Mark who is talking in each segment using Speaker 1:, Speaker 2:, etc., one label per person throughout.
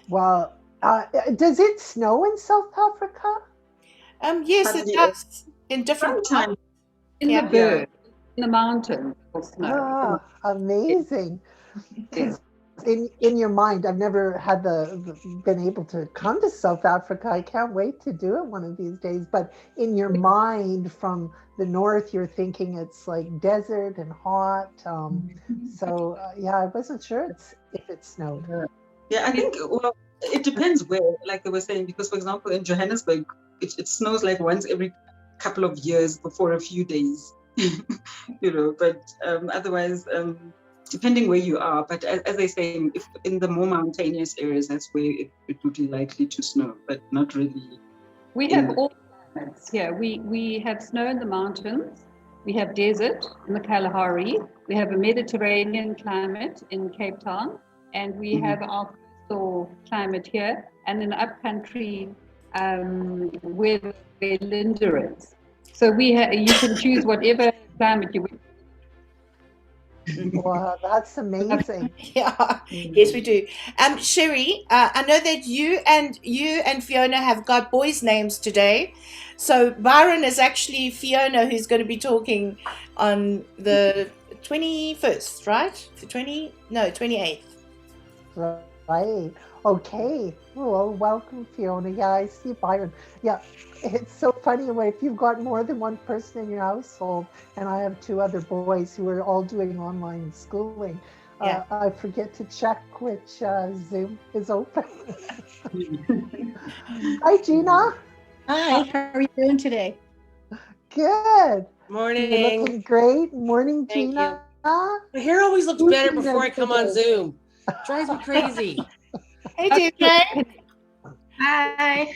Speaker 1: Well, does it snow in South Africa?
Speaker 2: Yes, it does in different
Speaker 3: Sometimes
Speaker 4: in the bird, in the mountains, will snow.
Speaker 1: Amazing. Because in your mind, I've never had been able to come to South Africa. I can't wait to do it one of these days. But in your mind, from the north, you're thinking it's like desert and hot. Yeah, I wasn't sure if it snowed.
Speaker 3: Yeah, I think, well, it depends where, like they were saying, because, for example, in Johannesburg, it snows like once every couple of years for a few days, but otherwise, depending where you are. But as I say, if in the more mountainous areas, that's where it would be likely to snow, but not really.
Speaker 4: We have all climates. Yeah, we have snow in the mountains. We have desert in the Kalahari. We have a Mediterranean climate in Cape Town. And we have our coastal climate here, and in upcountry where Linda is. So you can choose whatever climate you want.
Speaker 1: Wow, that's amazing.
Speaker 2: Yeah, yes, we do. Sherry, I know that you and Fiona have got boys' names today. So Byron is actually Fiona, who's going to be talking on the 21st, right? 28th.
Speaker 1: Right. Okay. Well, welcome, Fiona. Yeah, I see Byron. Yeah, it's so funny if you've got more than one person in your household, and I have two other boys who are all doing online schooling. I forget to check which Zoom is open. Hi, Gina.
Speaker 5: Hi, how are you doing today?
Speaker 1: Good.
Speaker 6: Morning.
Speaker 1: You're looking great. Morning,
Speaker 6: Thank
Speaker 1: Gina.
Speaker 6: My hair always looks better before I come on Zoom. Drives me crazy.
Speaker 2: Hey, DJ.
Speaker 5: Hi.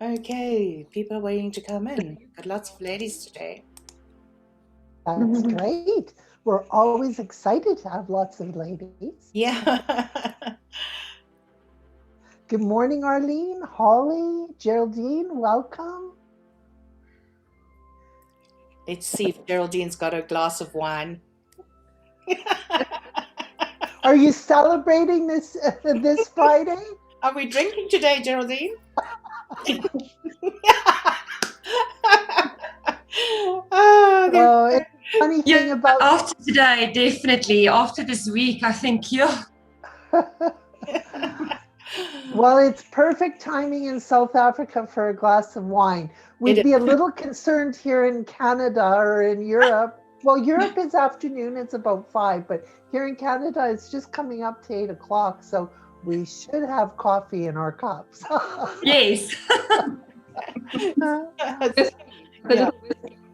Speaker 2: Okay, people are waiting to come in. Got lots of ladies today.
Speaker 1: That's great. We're always excited to have lots of ladies.
Speaker 2: Yeah.
Speaker 1: Good morning, Arlene, Holly, Geraldine, welcome.
Speaker 2: Let's see if Geraldine's got a glass of wine.
Speaker 1: Are you celebrating this Friday?
Speaker 2: Are we drinking today, Geraldine?
Speaker 1: It's funny thing about
Speaker 7: after today, definitely after this week, I think
Speaker 1: Well, it's perfect timing in South Africa for a glass of wine. We'd be a little concerned here in Canada or in Europe. Well, Europe is afternoon, it's about 5, but here in Canada, it's just coming up to 8 o'clock. So we should have coffee in our cups.
Speaker 7: Yes.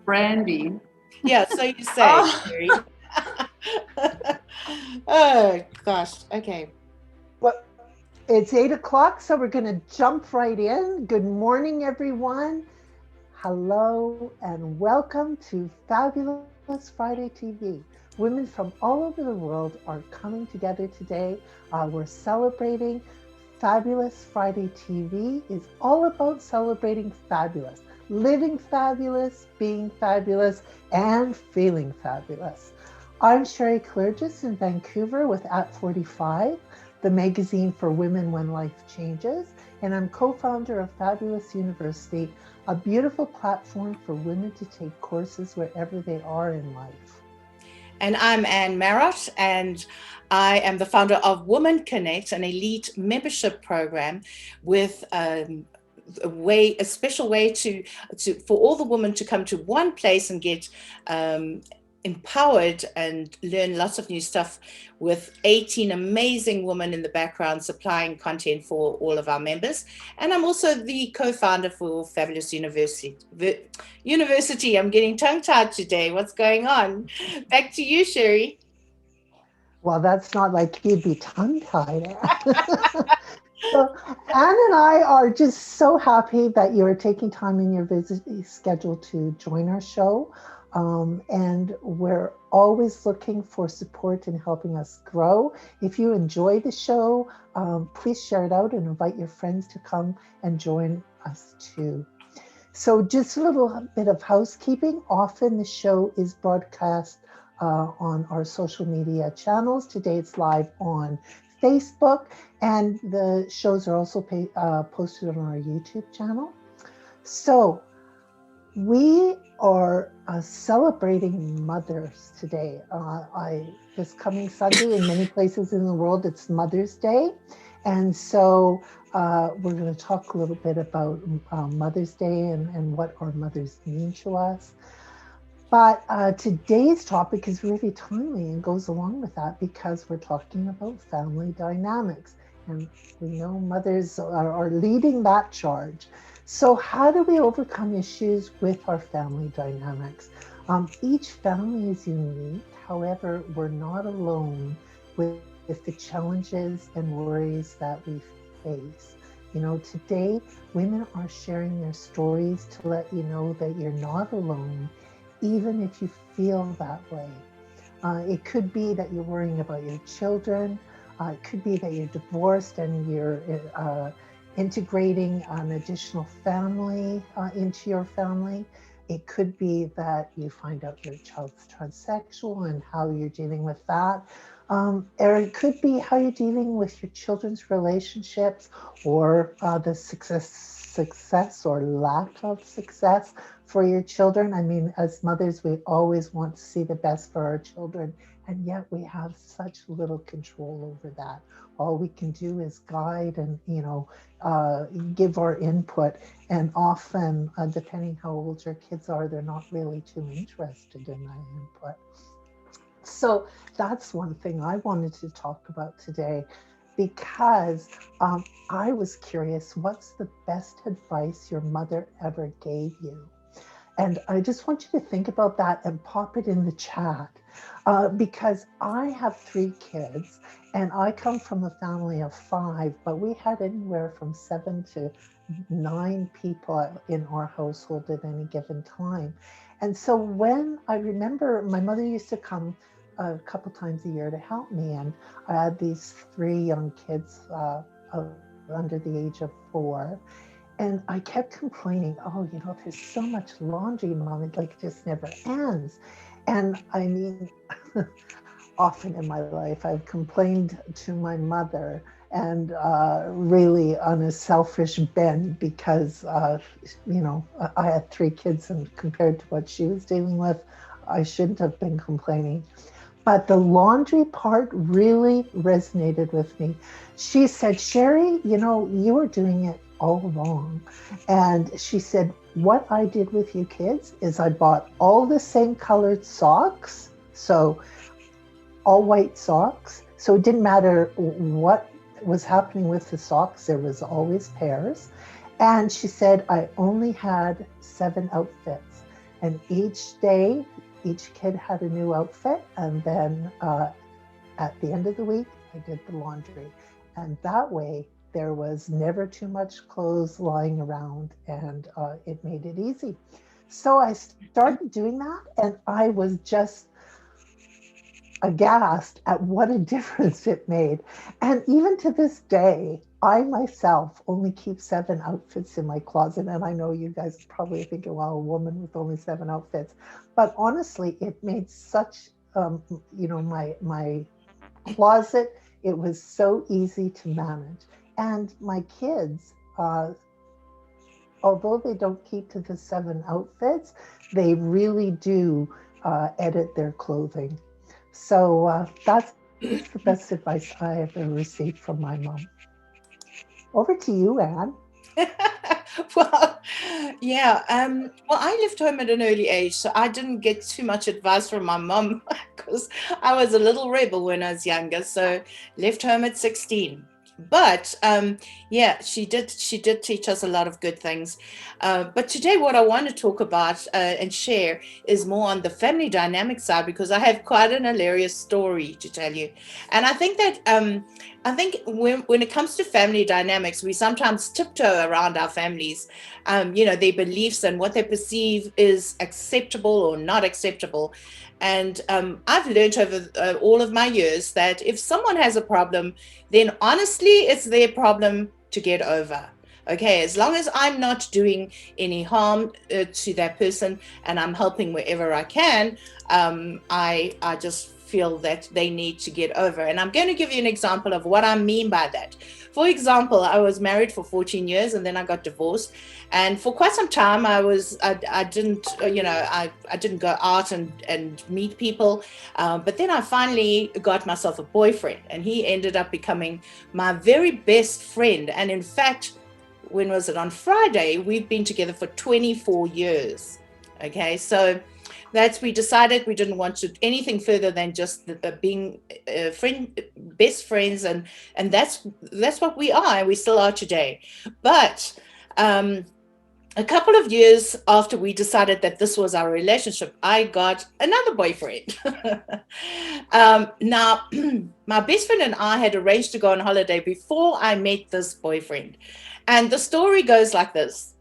Speaker 4: Brandy.
Speaker 2: Yeah, so you say. Oh, gosh. Okay.
Speaker 1: Well, it's 8 o'clock, so we're going to jump right in. Good morning, everyone. Hello, and welcome to Fabulous Friday TV. Women from all over the world are coming together today. We're celebrating Fabulous Friday TV. Is all about celebrating fabulous, living fabulous, being fabulous, and feeling fabulous. I'm Sherry Clergis in Vancouver with At 45, the magazine for women when life changes, and I'm co-founder of Fabulous University, a beautiful platform for women to take courses wherever they are in life.
Speaker 2: And I'm Anne Marott, and I am the founder of Women Connect, an elite membership program with a special way for all the women to come to one place and get empowered and learn lots of new stuff with 18 amazing women in the background supplying content for all of our members. And I'm also the co-founder for Fabulous University. I'm getting tongue-tied today. What's going on? Back to you, Sherry.
Speaker 1: Well, that's not like you'd be tongue-tied. So Anne and I are just so happy that you are taking time in your busy schedule to join our show. And we're always looking for support in helping us grow. If you enjoy the show, please share it out and invite your friends to come and join us too. So just a little bit of housekeeping. Often the show is broadcast on our social media channels. Today it's live on Facebook, and the shows are also posted on our YouTube channel. So we are celebrating mothers today. This coming Sunday, in many places in the world, it's Mother's Day. And so we're going to talk a little bit about Mother's Day and what our mothers mean to us. But today's topic is really timely and goes along with that because we're talking about family dynamics. And we know mothers are leading that charge. So how do we overcome issues with our family dynamics? Each family is unique. However, we're not alone with the challenges and worries that we face. You know, today, women are sharing their stories to let you know that you're not alone, even if you feel that way. It could be that you're worrying about your children. It could be that you're divorced and you're integrating an additional family into your family. It could be that you find out your child's transsexual and how you're dealing with that. Or it could be how you're dealing with your children's relationships, or the success or lack of success for your children. I mean, as mothers, we always want to see the best for our children, and yet we have such little control over that. All we can do is guide and, you know, give our input. And often, depending how old your kids are, they're not really too interested in that input. So that's one thing I wanted to talk about today, because I was curious, what's the best advice your mother ever gave you? And I just want you to think about that and pop it in the chat, because I have 3 kids and I come from a family of 5, but we had anywhere from 7 to 9 people in our household at any given time. And so when I remember, my mother used to come a couple times a year to help me, and I had these 3 young kids under the age of 4. And I kept complaining, oh, you know, there's so much laundry, Mom, it like just never ends. And I mean, often in my life, I've complained to my mother, and really on a selfish bend, because, you know, I had 3 kids, and compared to what she was dealing with, I shouldn't have been complaining. But the laundry part really resonated with me. She said, Sherry, you know, you were doing it all wrong. And she said, what I did with you kids is I bought all the same colored socks. So all white socks. So it didn't matter what was happening with the socks. There was always pairs. And she said, I only had 7 outfits. And each day, each kid had a new outfit. And then at the end of the week, I did the laundry. And that way, there was never too much clothes lying around, and it made it easy. So I started doing that, and I was just aghast at what a difference it made. And even to this day, I myself only keep 7 outfits in my closet. And I know you guys are probably thinking, wow, a woman with only 7 outfits. But honestly, it made such, you know, my closet, it was so easy to manage. And my kids, although they don't keep to the 7 outfits, they really do edit their clothing. So that's the best advice I ever received from my mom. Over to you, Anne.
Speaker 2: Well, yeah. Well, I left home at an early age, so I didn't get too much advice from my mom because I was a little rebel when I was younger. So left home at 16. But yeah, she did teach us a lot of good things. But today what I want to talk about and share is more on the family dynamic side, because I have quite an hilarious story to tell you. And I think that when it comes to family dynamics, we sometimes tiptoe around our families, you know, their beliefs and what they perceive is acceptable or not acceptable. And I've learned over all of my years that if someone has a problem, then honestly, it's their problem to get over. Okay, as long as I'm not doing any harm to that person and I'm helping wherever I can, I just feel that they need to get over. And I'm going to give you an example of what I mean by that. For example, I was married for 14 years and then I got divorced. And for quite some time, I didn't, I didn't go out and meet people. But then I finally got myself a boyfriend, and he ended up becoming my very best friend. And in fact, when was it? On Friday, we've been together for 24 years. Okay, so we decided we didn't want to anything further than just being best friends, and that's what we are, and we still are today. But a couple of years after we decided that this was our relationship, I got another boyfriend. Now, my best friend and I had arranged to go on holiday before I met this boyfriend. And the story goes like this.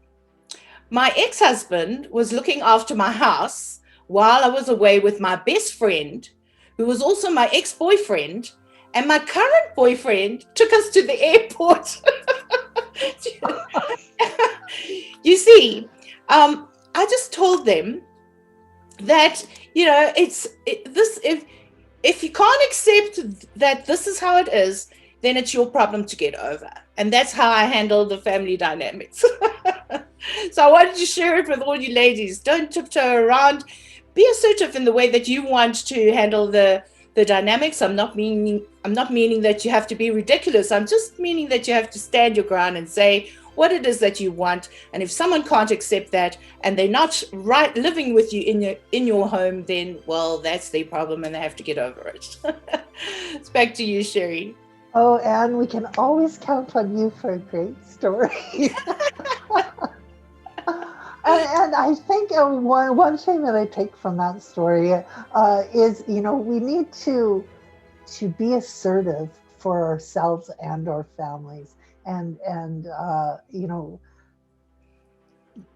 Speaker 2: My ex-husband was looking after my house while I was away with my best friend, who was also my ex-boyfriend, and my current boyfriend took us to the airport. You see, I just told them that, if you can't accept that this is how it is, then it's your problem to get over. And that's how I handle the family dynamics. So I wanted to share it with all you ladies. Don't tiptoe around. Be assertive in the way that you want to handle the dynamics. I'm not meaning that you have to be ridiculous. I'm just meaning that you have to stand your ground and say what it is that you want. And if someone can't accept that and they're not right living with you in your home, then, well, that's their problem and they have to get over it. It's back to you, Sherry.
Speaker 1: Oh, Anne, we can always count on you for a great story. And I think one thing that I take from that story is, we need to be assertive for ourselves and our families, and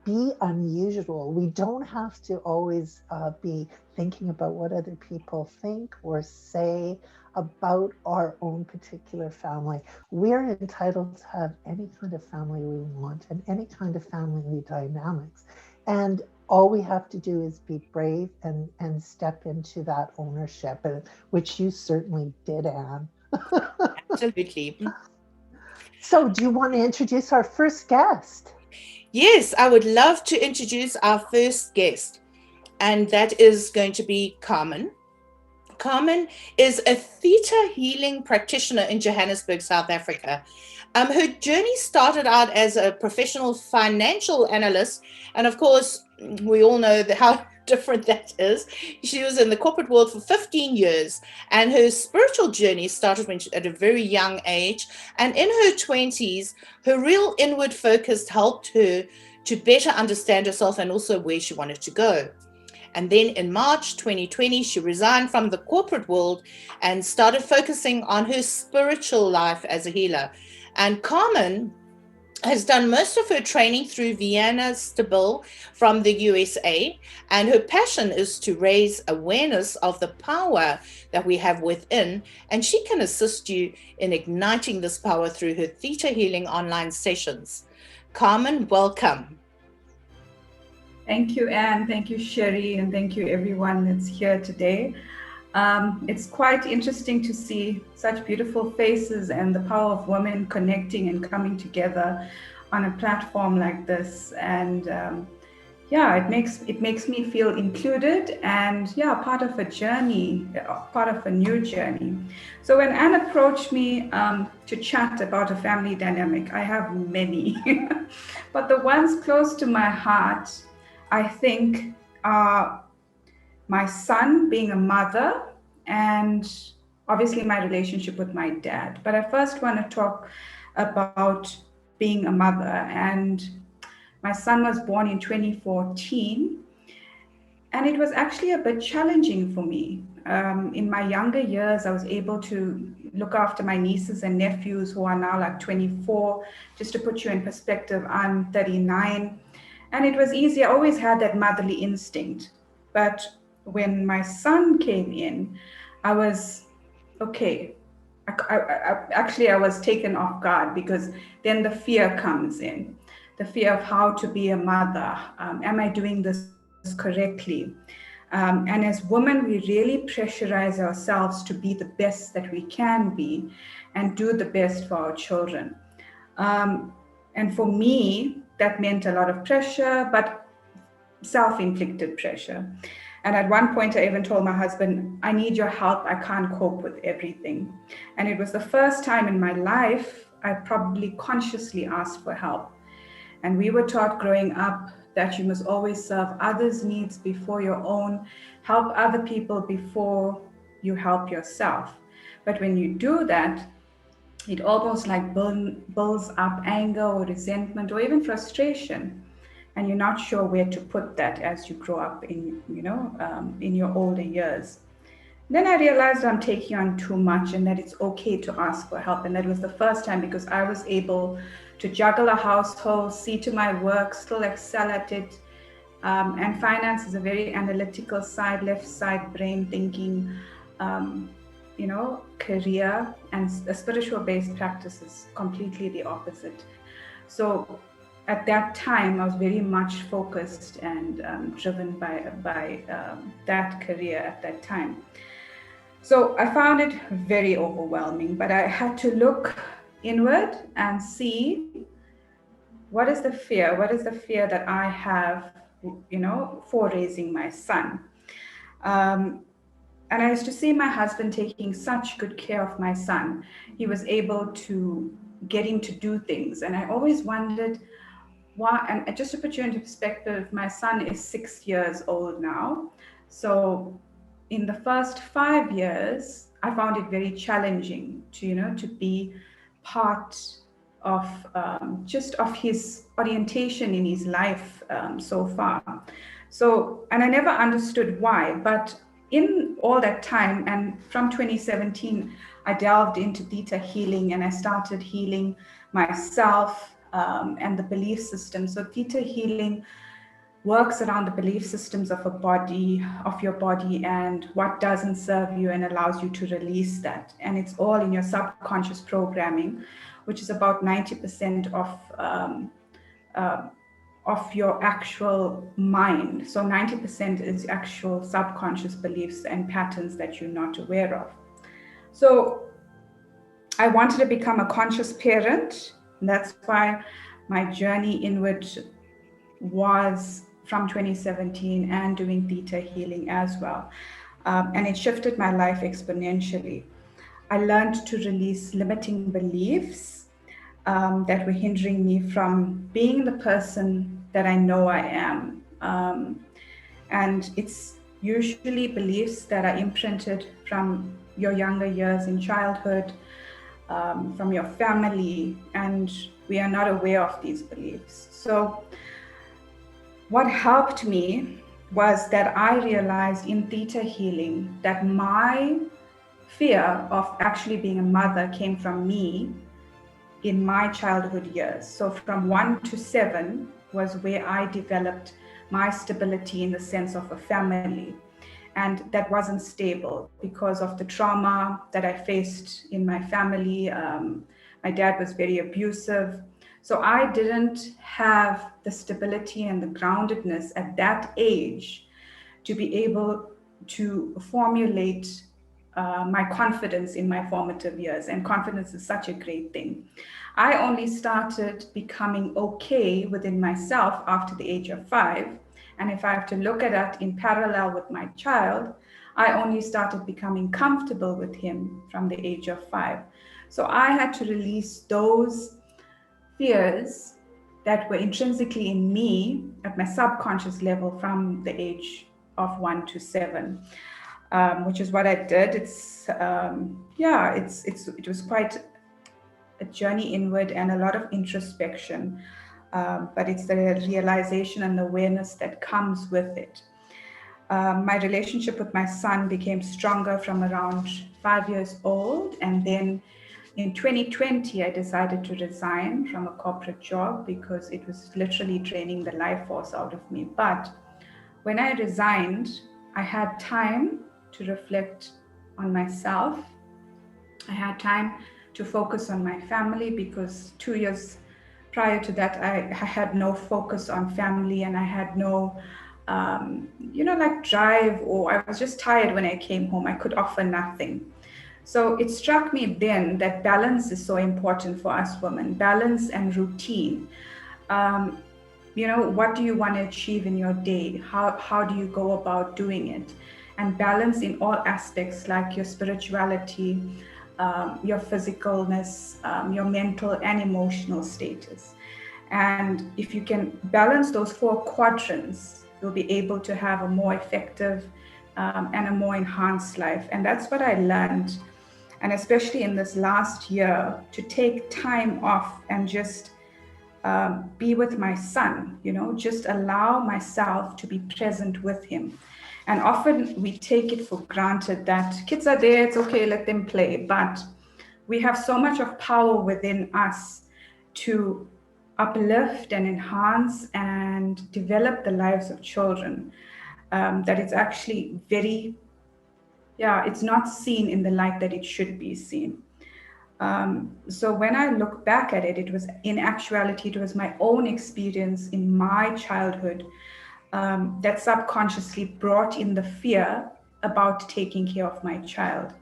Speaker 1: be unusual. We don't have to always be thinking about what other people think or say about our own particular family. We're entitled to have any kind of family we want and any kind of family dynamics. And all we have to do is be brave and step into that ownership, which you certainly did, Anne.
Speaker 2: Absolutely.
Speaker 1: So do you want to introduce our first guest?
Speaker 2: Yes, I would love to introduce our first guest, and that is going to be Kamen. Kamen is a theta healing practitioner in Johannesburg, South Africa. Her journey started out as a professional financial analyst, and of course, we all know how different that is. She was in the corporate world for 15 years, and her spiritual journey started at a very young age. And in her 20s, her real inward focus helped her to better understand herself and also where she wanted to go. And then in March 2020, she resigned from the corporate world and started focusing on her spiritual life as a healer. And Kamen has done most of her training through Vienna Stable from the USA. And her passion is to raise awareness of the power that we have within. And she can assist you in igniting this power through her Theta Healing online sessions. Kamen, welcome.
Speaker 5: Thank you, Anne. Thank you, Sherry. And thank you, everyone that's here today. It's quite interesting to see such beautiful faces and the power of women connecting and coming together on a platform like this. And it makes me feel included and part of a journey, part of a new journey. So when Anne approached me to chat about a family dynamic, I have many, but the ones close to my heart, I think, are my son being a mother and obviously my relationship with my dad. But I first want to talk about being a mother. And my son was born in 2014. And it was actually a bit challenging for me. In my younger years, I was able to look after my nieces and nephews who are now like 24. Just to put you in perspective, I'm 39. And it was easy. I always had that motherly instinct. But when my son came in, I was, okay, actually I was taken off guard, because then the fear comes in, the fear of how to be a mother. Am I doing this correctly? And as women, we really pressurize ourselves to be the best that we can be and do the best for our children. And for me, that meant a lot of pressure, but self-inflicted pressure. And at one point, I even told my husband, I need your help. I can't cope with everything. And it was the first time in my life I probably consciously asked for help. And we were taught growing up that you must always serve others' needs before your own, help other people before you help yourself. But when you do that, it almost like builds up anger or resentment or even frustration. And you're not sure where to put that as you grow up in, in your older years. Then I realized I'm taking on too much and that it's okay to ask for help. And that was the first time, because I was able to juggle a household, see to my work, still excel at it. And finance is a very analytical side, left side brain thinking, career, and a spiritual based practice is completely the opposite. So at that time, I was very much focused and driven by that career at that time. So I found it very overwhelming, but I had to look inward and see what is the fear that I have, for raising my son. And I used to see my husband taking such good care of my son. He was able to get him to do things. And I always wondered why, and just to put you into perspective, my son is 6 years old now. So in the first 5 years, I found it very challenging to be part of just of his orientation in his life so far. So, and I never understood why, but in all that time, and from 2017, I delved into DESIREE and I started healing myself and the belief system. So DESIREE works around the belief systems of your body and what doesn't serve you, and allows you to release that. And it's all in your subconscious programming, which is about 90% of your actual mind. So 90% is actual subconscious beliefs and patterns that you're not aware of. So I wanted to become a conscious parent. And that's why my journey inward was from 2017 and doing DESIREE as well. And it shifted my life exponentially. I learned to release limiting beliefs that were hindering me from being the person that I know I am. And it's usually beliefs that are imprinted from your younger years in childhood, from your family, and we are not aware of these beliefs. So what helped me was that I realized in theta healing that my fear of actually being a mother came from me in my childhood years. So from 1 to 7 was where I developed my stability in the sense of a family. And that wasn't stable because of the trauma that I faced in my family. My dad was very abusive. So I didn't have the stability and the groundedness at that age to be able to formulate my confidence in my formative years. And confidence is such a great thing. I only started becoming okay within myself after the age of 5. And if I have to look at that in parallel with my child, I only started becoming comfortable with him from the age of 5. So I had to release those fears that were intrinsically in me at my subconscious level from the age of 1 to 7, which is what I did. It was quite a journey inward and a lot of introspection. But it's the realization and awareness that comes with it. My relationship with my son became stronger from around 5 years old. And then in 2020, I decided to resign from a corporate job because it was literally draining the life force out of me. But when I resigned, I had time to reflect on myself I had time to focus on my family, because 2 years prior to that, I had no focus on family, and I had no, like drive, or I was just tired when I came home. I could offer nothing. So it struck me then that balance is so important for us women, balance and routine. What do you want to achieve in your day? How do you go about doing it? And balance in all aspects, like your spirituality, your physicalness, your mental and emotional status. And if you can balance those 4 quadrants, you'll be able to have a more effective and a more enhanced life. And that's what I learned. And especially in this last year, to take time off and just be with my son, just allow myself to be present with him. And often we take it for granted that kids are there, it's okay, let them play. But we have so much of power within us to uplift and enhance and develop the lives of children, that it's actually it's not seen in the light that it should be seen. So when I look back at it, in actuality, it was my own experience in my childhood that subconsciously brought in the fear about taking care of my child.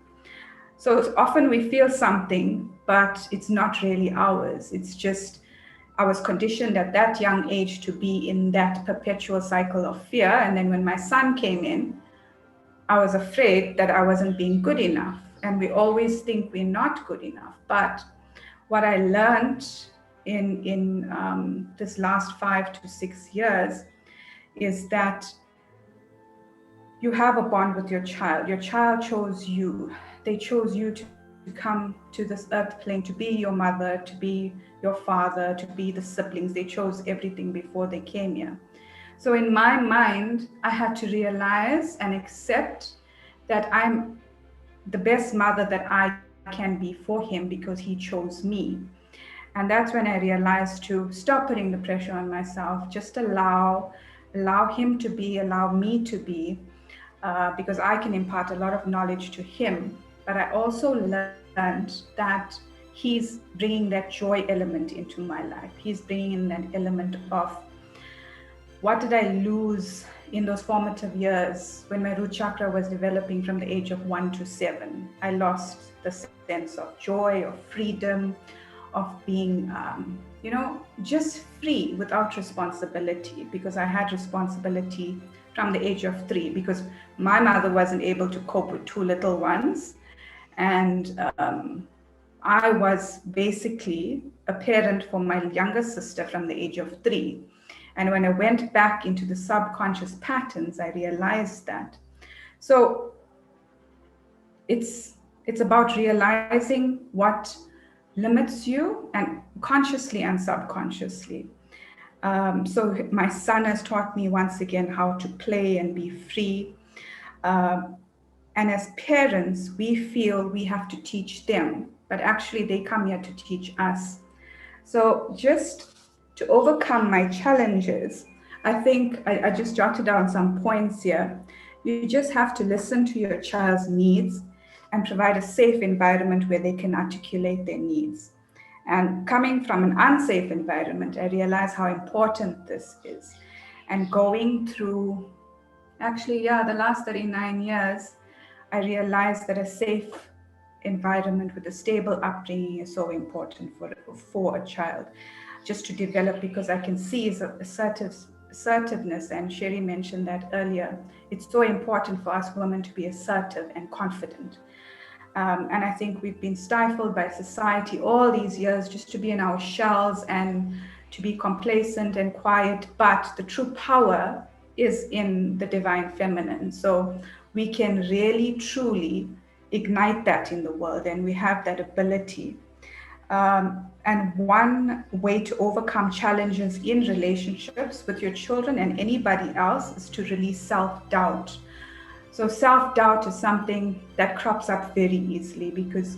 Speaker 5: So often we feel something, but it's not really ours. It's just, I was conditioned at that young age to be in that perpetual cycle of fear. And then when my son came in, I was afraid that I wasn't being good enough. And we always think we're not good enough. But what I learned in this last 5 to 6 years is that you have a bond with your child. Your child chose you. They chose you to come to this earth plane, to be your mother, to be your father, to be the siblings. They chose everything before they came here. So in my mind, I had to realize and accept that I'm the best mother that I can be for him because he chose me. And that's when I realized to stop putting the pressure on myself, just allow him to be, allow me to be, because I can impart a lot of knowledge to him. But I also learned that he's bringing that joy element into my life. He's bringing in that element of, what did I lose in those formative years when my root chakra was developing from the age of 1 to 7? I lost the sense of joy, of freedom, of being, just free without responsibility, because I had responsibility from the age of 3, because my mother wasn't able to cope with 2 little ones. And I was basically a parent for my younger sister from the age of 3. And when I went back into the subconscious patterns, I realized that. So it's about realizing what limits you, and consciously and subconsciously. So my son has taught me once again how to play and be free. And as parents, we feel we have to teach them, but actually they come here to teach us. So just to overcome my challenges, I think I just jotted down some points here. You just have to listen to your child's needs and provide a safe environment where they can articulate their needs. And coming from an unsafe environment, I realized how important this is. And going through, the last 39 years, I realized that a safe environment with a stable upbringing is so important for a child, just to develop, because I can see his assertiveness, and Sherry mentioned that earlier. It's so important for us women to be assertive and confident. And I think we've been stifled by society all these years just to be in our shells and to be complacent and quiet. But the true power is in the divine feminine. So we can really, truly ignite that in the world, and we have that ability. And one way to overcome challenges in relationships with your children and anybody else is to release self-doubt. So self-doubt is something that crops up very easily, because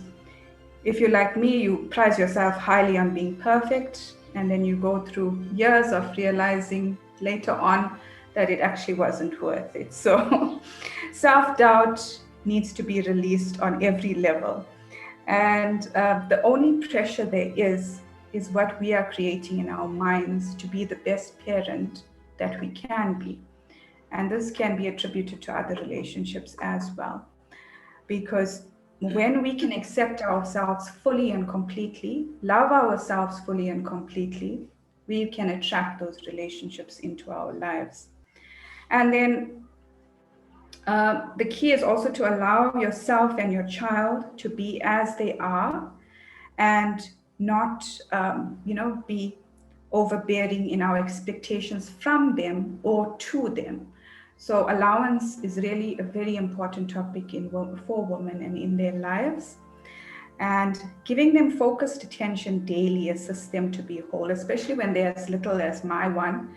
Speaker 5: if you're like me, you prize yourself highly on being perfect, and then you go through years of realizing later on that it actually wasn't worth it. So self-doubt needs to be released on every level. And the only pressure there is what we are creating in our minds to be the best parent that we can be. And this can be attributed to other relationships as well. Because when we can accept ourselves fully and completely, love ourselves fully and completely, we can attract those relationships into our lives. And then the key is also to allow yourself and your child to be as they are, and not, be overbearing in our expectations from them or to them. So allowance is really a very important topic for women and in their lives. And giving them focused attention daily assists them to be whole, especially when they're as little as my one,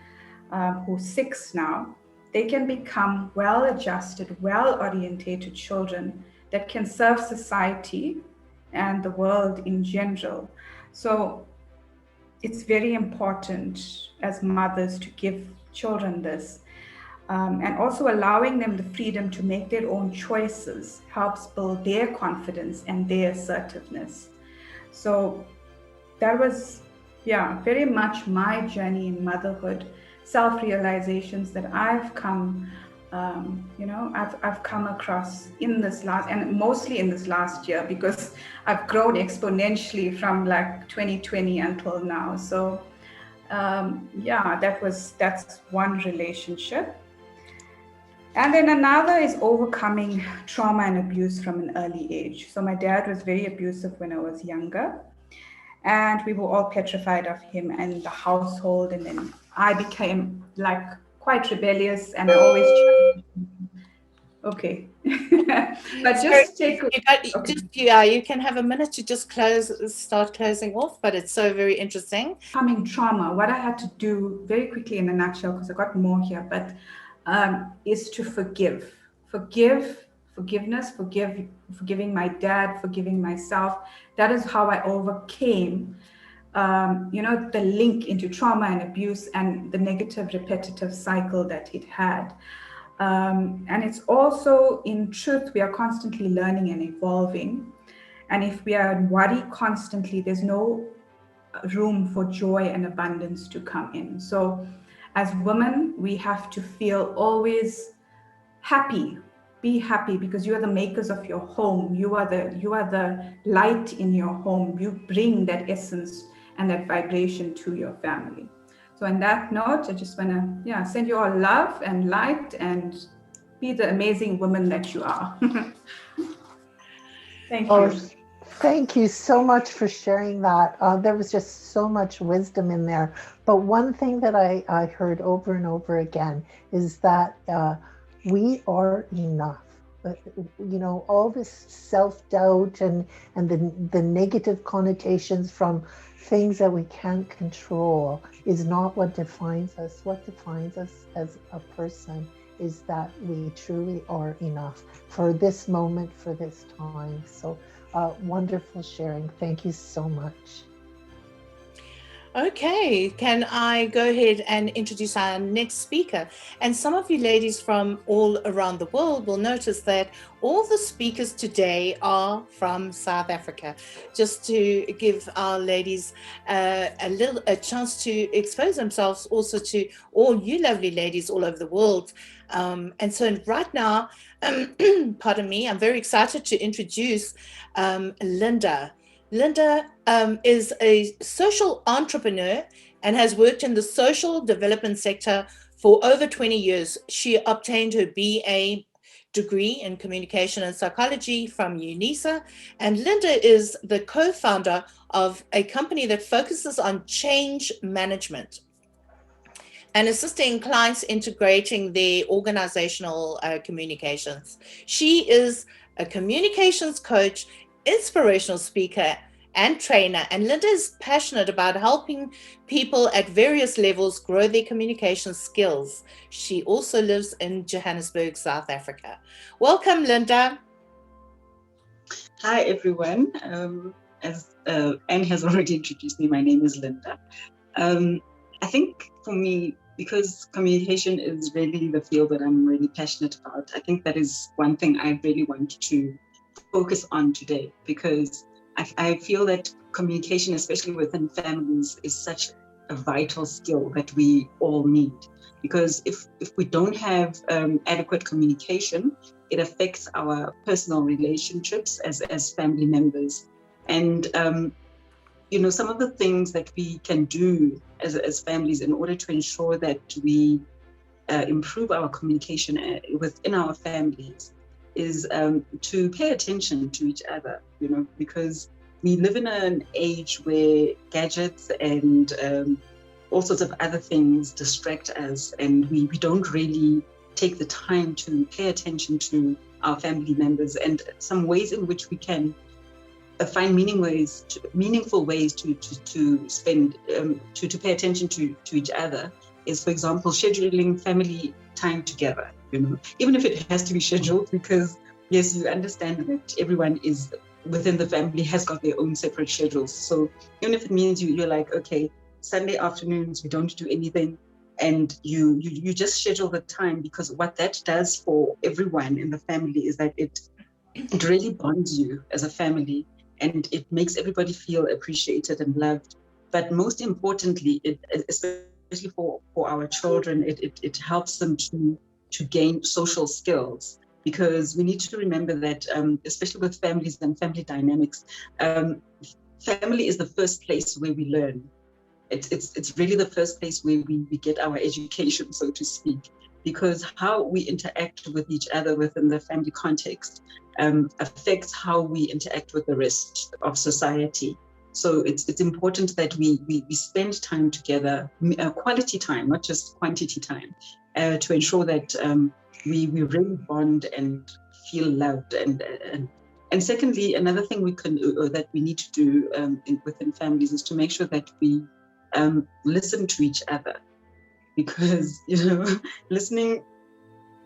Speaker 5: who's 6 now. They can become well-adjusted, well-orientated children that can serve society and the world in general. So it's very important as mothers to give children this. And also allowing them the freedom to make their own choices helps build their confidence and their assertiveness. So that was, very much my journey in motherhood, self-realizations that I've come, I've come across in this last, and mostly in this last year, because I've grown exponentially from like 2020 until now. So that's one relationship. And then another is overcoming trauma and abuse from an early age. So my dad was very abusive when I was younger, and we were all petrified of him and the household. And then I became like quite rebellious, and I always challenged him. Okay. But just take
Speaker 2: you can have a minute to just start closing off, but it's so very interesting.
Speaker 5: Coming trauma, what I had to do very quickly in a nutshell, because I got more here, but is to forgiveness, forgiving my dad, forgiving myself. That is how I overcame, the link into trauma and abuse and the negative repetitive cycle that it had. And it's also, in truth, we are constantly learning and evolving. And if we are in worry constantly, there's no room for joy and abundance to come in. So as women, we have to feel always happy. Be happy, because you are the makers of your home. You are the light in your home. You bring that essence and that vibration to your family. So on that note, I just want to send you all love and light, and be the amazing woman that you are. Thank you.
Speaker 1: Thank you so much for sharing that. There was just so much wisdom in there. But one thing that I heard over and over again is that we are enough. All this self-doubt and the negative connotations from things that we can't control is not what defines us. What defines us as a person is that we truly are enough for this moment, for this time. So wonderful sharing. Thank you so much.
Speaker 2: Okay, can I go ahead and introduce our next speaker? And some of you ladies from all around the world will notice that all the speakers today are from South Africa, just to give our ladies a chance to expose themselves also to all you lovely ladies all over the world. And so right now, pardon me, I'm very excited to introduce Linda. Linda is a social entrepreneur and has worked in the social development sector for over 20 years. She obtained her BA degree in communication and psychology from UNISA, and Linda is the co-founder of a company that focuses on change management and assisting clients integrating their organizational communications. She is a communications coach, inspirational speaker, and trainer, and Linda is passionate about helping people at various levels grow their communication skills. She also lives in Johannesburg, South Africa. Welcome, Linda.
Speaker 3: Hi, everyone. As Anne has already introduced me, my name is Linda. I think for me, because communication is really the field that I'm really passionate about, I think that is one thing I really want to focus on today, because I feel that communication, especially within families, is such a vital skill that we all need. Because if we don't have adequate communication, it affects our personal relationships as family members. And some of the things that we can do as families in order to ensure that we improve our communication within our families is to pay attention to each other, because we live in an age where gadgets and all sorts of other things distract us, and we don't really take the time to pay attention to our family members, and some ways in which we can find meaningful ways to spend to pay attention to each other is, for example, scheduling family time together. Even if it has to be scheduled, because yes, you understand that everyone is within the family has got their own separate schedules. So even if it means you're like, okay, Sunday afternoons we don't do anything, and you just schedule the time, because what that does for everyone in the family is that it really bonds you as a family, and it makes everybody feel appreciated and loved. But most importantly, especially for our children, it helps them to gain social skills, because we need to remember that, especially with families and family dynamics, family is the first place where we learn. It's really the first place where we get our education, so to speak, because how we interact with each other within the family context affects how we interact with the rest of society. So it's important that we spend time together, quality time, not just quantity time, to ensure that we really bond and feel loved. And secondly, another thing that we need to do within families is to make sure that we listen to each other, because listening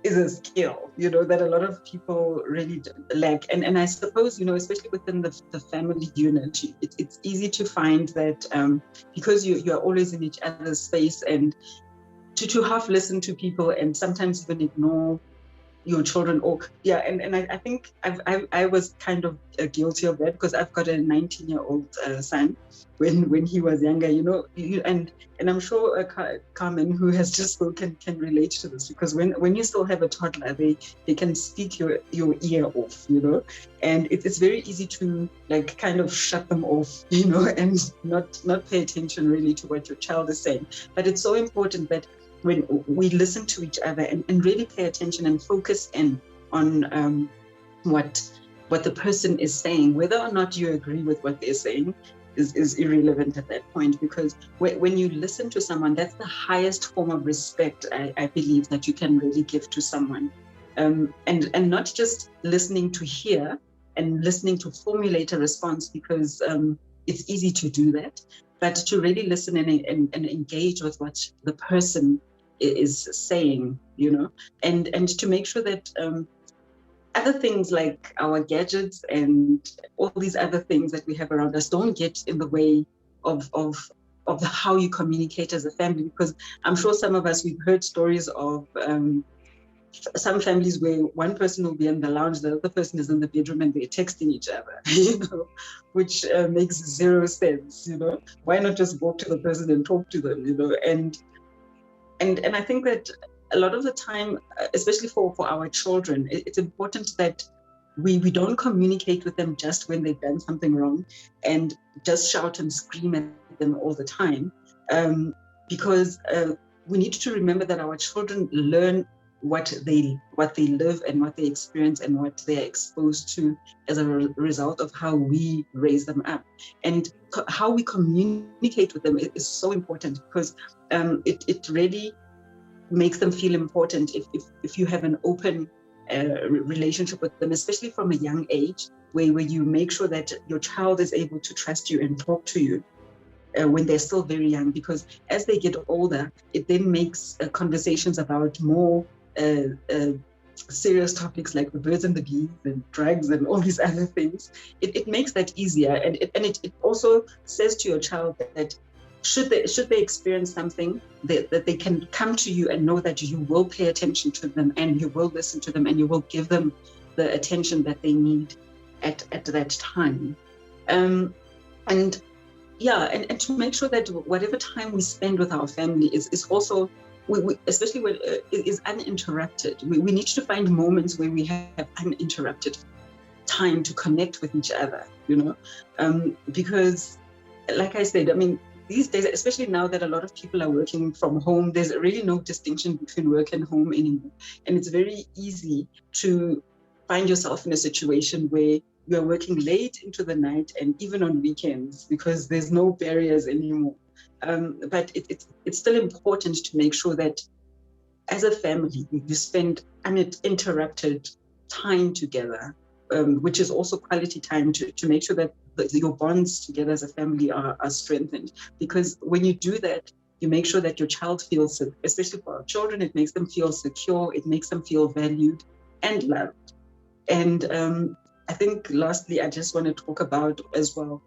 Speaker 3: is a skill that a lot of people really lack. And I suppose especially within the family unit, it's easy to find that because you are always in each other's space, and to half listen to people and sometimes even ignore your children. And I think I was kind of guilty of that, because I've got a 19-year-old son. When he was younger, and I'm sure Kamen, who has just spoken, can relate to this, because when you still have a toddler, they can speak your ear off, and it's very easy to kind of shut them off, and not pay attention really to what your child is saying. But it's so important that when we listen to each other and really pay attention and focus in on what the person is saying, whether or not you agree with what they're saying is irrelevant at that point, because when you listen to someone, that's the highest form of respect, I believe, that you can really give to someone. And not just listening to hear and listening to formulate a response, because it's easy to do that, but to really listen and engage with what the person is saying, and to make sure that other things like our gadgets and all these other things that we have around us don't get in the way of how you communicate as a family. Because I'm sure some of us, we've heard stories of some families where one person will be in the lounge, the other person is in the bedroom, and they're texting each other, which makes zero sense. Why not just walk to the person and talk to them? And I think that a lot of the time, especially for our children, it's important that we don't communicate with them just when they've done something wrong and just shout and scream at them all the time, because we need to remember that our children learn what they live and what they experience and what they're exposed to as a result of how we raise them up. And how we communicate with them is so important, because it really makes them feel important if you have an open relationship with them, especially from a young age, where you make sure that your child is able to trust you and talk to you when they're still very young. Because as they get older, it then makes conversations about more serious topics like the birds and the bees and drugs and all these other things. It makes that easier, and it also says to your child that should they experience something, that they can come to you and know that you will pay attention to them and you will listen to them and you will give them the attention that they need at that time. And yeah, and to make sure that whatever time we spend with our family is also, especially when is uninterrupted. We need to find moments where we have uninterrupted time to connect with each other, because like I said, I mean, these days, especially now that a lot of people are working from home, there's really no distinction between work and home anymore. And it's very easy to find yourself in a situation where you are working late into the night and even on weekends, because there's no barriers anymore. But it's still important to make sure that as a family, you spend uninterrupted time together, which is also quality time to make sure that your bonds together as a family are strengthened. Because when you do that, you make sure that your child feels, especially for our children, it makes them feel secure, it makes them feel valued and loved. And I think lastly, I just want to talk about as well,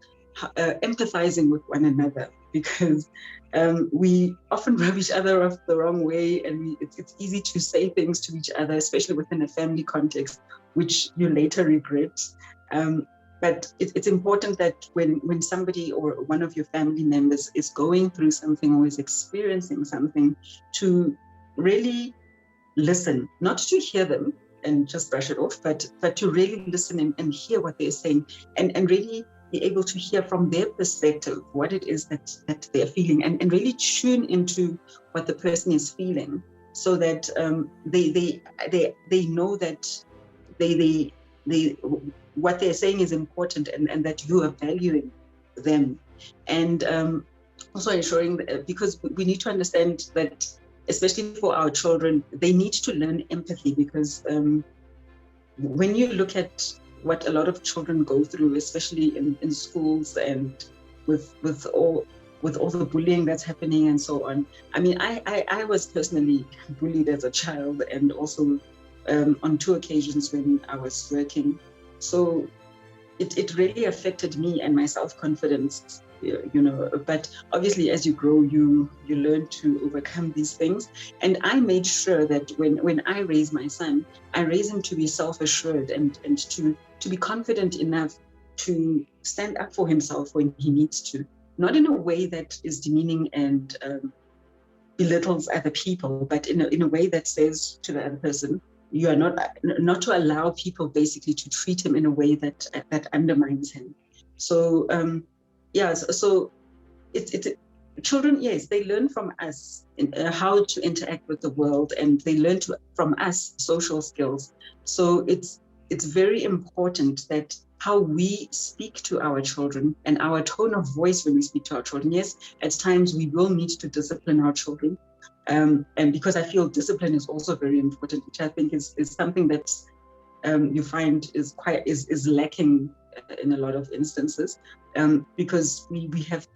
Speaker 3: empathizing with one another, because we often rub each other off the wrong way, and it's easy to say things to each other, especially within a family context, which you later regret. But it's important that when somebody or one of your family members is going through something or is experiencing something, to really listen, not to hear them and just brush it off, but to really listen and hear what they're saying, and really be able to hear from their perspective what it is that they're feeling, and really tune into what the person is feeling, so that they know that they what they're saying is important, and that you are valuing them. And also ensuring that, because we need to understand that, especially for our children, they need to learn empathy, because when you look at what a lot of children go through, especially in schools and with all the bullying that's happening and so on. I mean, I was personally bullied as a child, and also on 2 occasions when I was working. So it really affected me and my self-confidence, but obviously as you grow, you learn to overcome these things. And I made sure that when I raise my son, I raise him to be self-assured and to be confident enough to stand up for himself when he needs to, not in a way that is demeaning and belittles other people, but in a way that says to the other person, you are not to allow people basically to treat him in a way that undermines him. So so it's children, yes, they learn from us how to interact with the world, and they learn from us social skills. So it's very important that how we speak to our children and our tone of voice when we speak to our children. Yes, at times we will need to discipline our children. And because I feel discipline is also very important, which I think is something that you find is lacking in a lot of instances, because we have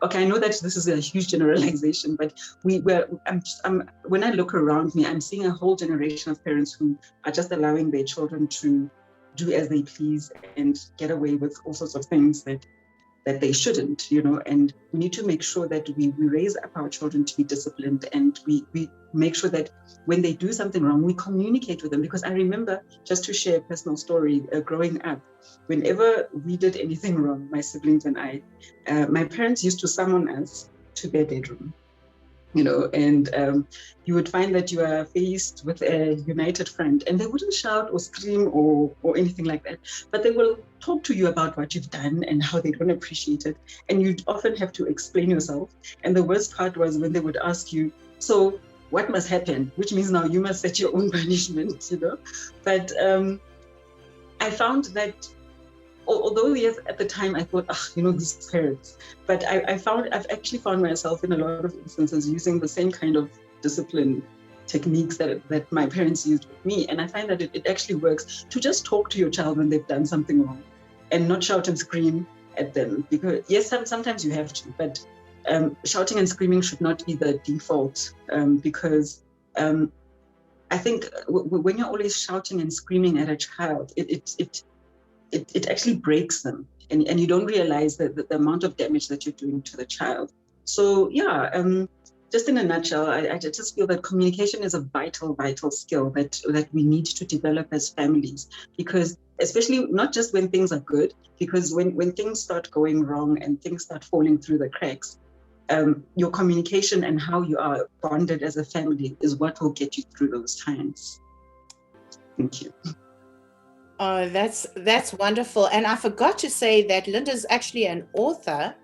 Speaker 3: okay, I know that this is a huge generalization, but when I look around me, I'm seeing a whole generation of parents who are just allowing their children to do as they please and get away with all sorts of things that they shouldn't, and we need to make sure that we raise up our children to be disciplined, and we make sure that when they do something wrong, we communicate with them. Because I remember, just to share a personal story, growing up, whenever we did anything wrong, my siblings and I, my parents used to summon us to their bedroom, and you would find that you are faced with a united front, and they wouldn't shout or scream or anything like that, but they will talk to you about what you've done and how they don't appreciate it, and you'd often have to explain yourself. And the worst part was when they would ask you, so what must happen, which means now you must set your own punishment, but I found that, although yes, at the time I thought, these parents, but I've actually found myself in a lot of instances using the same kind of discipline techniques that my parents used with me. And I find that it actually works to just talk to your child when they've done something wrong and not shout and scream at them. Because yes, sometimes you have to, but shouting and screaming should not be the default, because I think when you're always shouting and screaming at a child, it actually breaks them, and you don't realize the amount of damage that you're doing to the child. So just in a nutshell, I just feel that communication is a vital skill that we need to develop as families, because especially not just when things are good, because when things start going wrong and things start falling through the cracks, your communication and how you are bonded as a family is what will get you through those times. Thank you.
Speaker 2: Oh, that's wonderful. And I forgot to say that Linda's actually an author.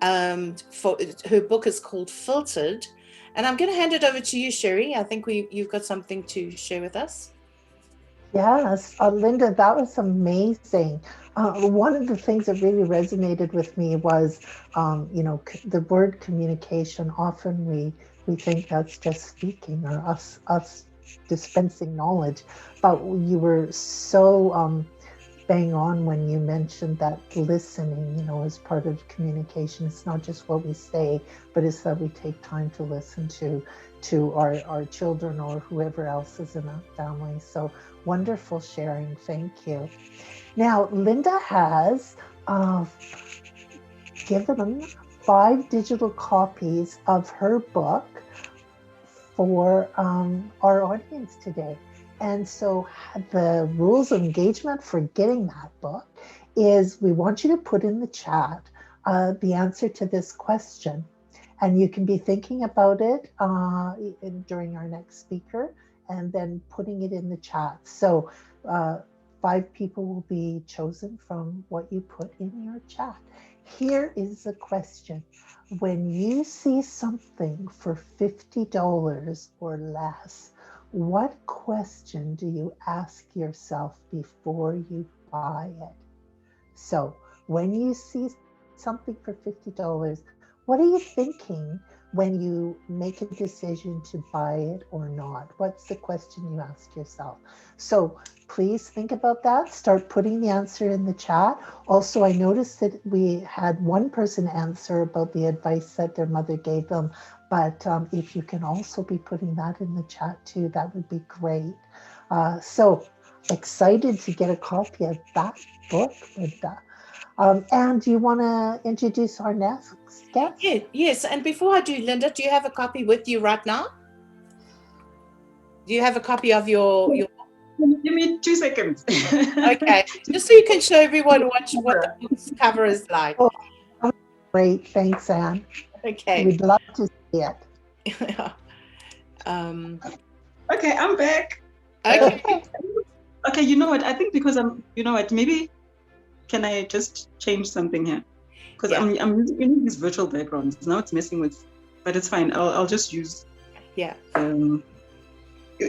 Speaker 2: For her book is called Filtered. And I'm going to hand it over to you, Sherry. I think you've got something to share with us.
Speaker 1: Yes, Linda, that was amazing. One of the things that really resonated with me was, the word communication. Often we think that's just speaking or us dispensing knowledge, but you were so bang on when you mentioned that listening, is part of communication. It's not just what we say, but it's that we take time to listen to our children or whoever else is in a family. So wonderful sharing. Thank you. Now, Linda has given 5 digital copies of her book for our audience today. And so the rules of engagement for getting that book is we want you to put in the chat the answer to this question. And you can be thinking about it during our next speaker and then putting it in the chat. So 5 people will be chosen from what you put in your chat. Here is the question. When you see something for $50 or less, what question do you ask yourself before you buy it? So when you see something for $50, what are you thinking when you make a decision to buy it or not? What's the question you ask yourself? So please think about that. Start putting the answer in the chat. Also, I noticed that we had one person answer about the advice that their mother gave them. But if you can also be putting that in the chat too, that would be great. So excited to get a copy of that book, Linda. And do you want to introduce our next guest?
Speaker 2: Yes. And before I do, Linda, do you have a copy with you right now? Do you have a copy of your...
Speaker 3: Give me 2 seconds.
Speaker 2: Okay, just so you can show everyone what the book's cover is like.
Speaker 1: Oh, great, thanks, Anne.
Speaker 2: Okay.
Speaker 1: We'd love to see it.
Speaker 3: Okay, I'm back.
Speaker 2: Okay.
Speaker 3: Okay, you know what? I think because maybe can I just change something here? Because I'm using these virtual backgrounds. Now it's messing with, but it's fine. I'll just use.
Speaker 2: Yeah.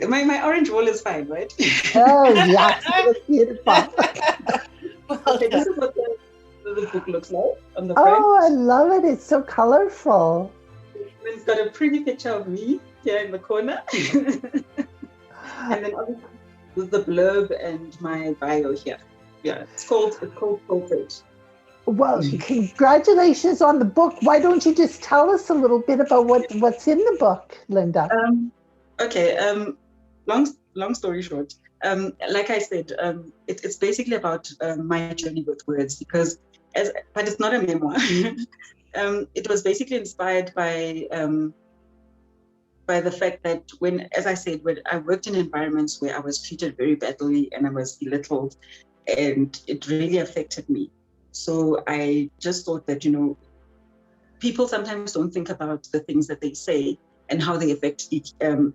Speaker 3: My orange wall is fine, right?
Speaker 1: Oh, yes, it's beautiful.
Speaker 3: Okay, this is what the book looks like on the front.
Speaker 1: Oh, I love it. It's so colorful.
Speaker 3: It's got a pretty picture of me here in the corner. And then obviously with the blurb and my bio here. Yeah, it's called Filtered.
Speaker 1: Well, congratulations on the book. Why don't you just tell us a little bit about what's in the book, Linda?
Speaker 3: Okay, long story short, like I said, it's basically about my journey with words, but it's not a memoir. It was basically inspired by the fact that when I worked in environments where I was treated very badly and I was belittled, and it really affected me. So I just thought that, people sometimes don't think about the things that they say and how they affect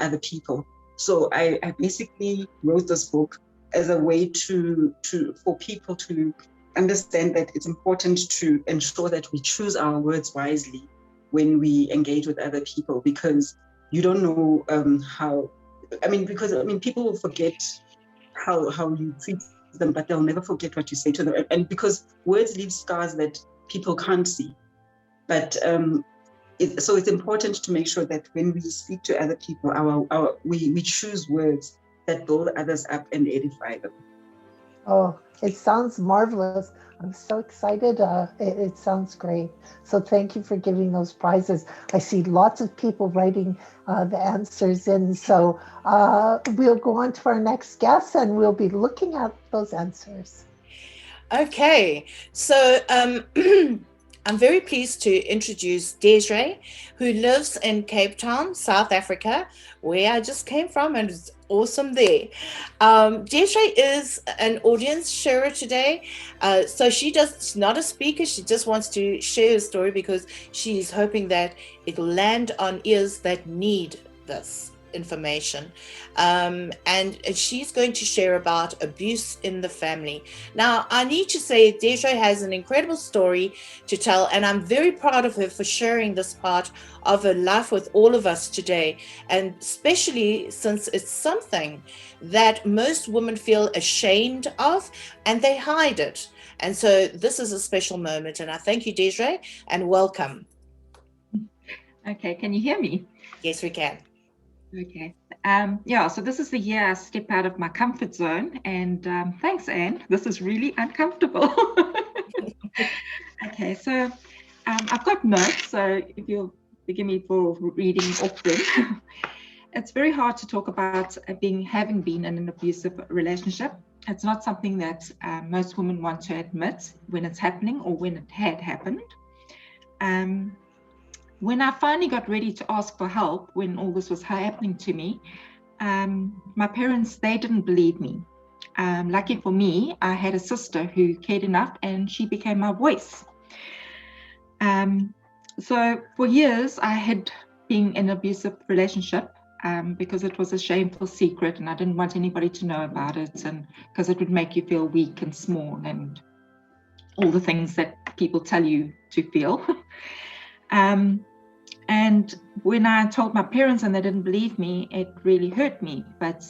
Speaker 3: other people. So I basically wrote this book as a way for people to understand that it's important to ensure that we choose our words wisely when we engage with other people, because you don't know people will forget how you treat them, but they'll never forget what you say to them. And because words leave scars that people can't see. But so it's important to make sure that when we speak to other people, we choose words that build others up and edify them.
Speaker 1: Oh, it sounds marvelous. I'm so excited. It sounds great. So thank you for giving those prizes. I see lots of people writing the answers in. So we'll go on to our next guest and we'll be looking at those answers.
Speaker 2: Okay. So I'm very pleased to introduce DESIREE, who lives in Cape Town, South Africa, where I just came from, and it's awesome there. DESIREE is an audience sharer today. So she's not a speaker, she just wants to share her story because she's hoping that it'll land on ears that need this information. And she's going to share about abuse in the family. Now, I need to say DESIREE has an incredible story to tell, and I'm very proud of her for sharing this part of her life with all of us today, and especially since it's something that most women feel ashamed of and they hide it. And so this is a special moment, and I thank you, DESIREE, and welcome.
Speaker 8: Okay, can you hear me?
Speaker 2: Yes, we can.
Speaker 8: Okay. Yeah, so this is the year I step out of my comfort zone, and thanks, Anne. This is really uncomfortable. Okay, so I've got notes, so if you'll forgive me for reading off them. It's very hard to talk about having been in an abusive relationship. It's not something that most women want to admit when it's happening or when it had happened. When I finally got ready to ask for help, when all this was happening to me, my parents, they didn't believe me. Lucky for me, I had a sister who cared enough, and she became my voice. So for years, I had been in an abusive relationship because it was a shameful secret, and I didn't want anybody to know about it, and because it would make you feel weak and small and all the things that people tell you to feel. And when I told my parents and they didn't believe me, it really hurt me. But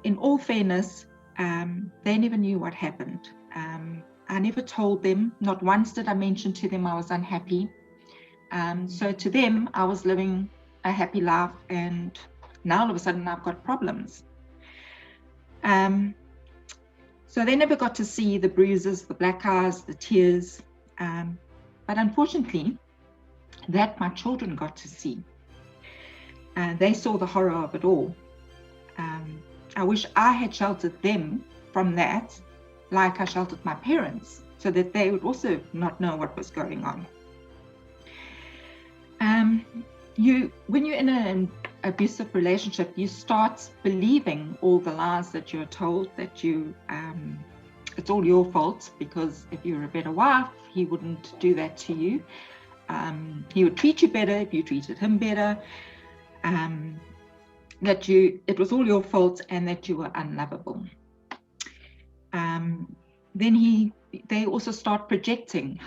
Speaker 8: in all fairness, they never knew what happened. I never told them. Not once did I mention to them I was unhappy. So to them, I was living a happy life, and now all of a sudden I've got problems. So they never got to see the bruises, the black eyes, the tears. But unfortunately, that my children got to see. They saw the horror of it all. I wish I had sheltered them from that, like I sheltered my parents, so that they would also not know what was going on. When you're in an abusive relationship, you start believing all the lies that you're told, that it's all your fault, because if you're a better wife, he wouldn't do that to you. He would treat you better if you treated him better, it was all your fault, and that you were unlovable. Then they also start projecting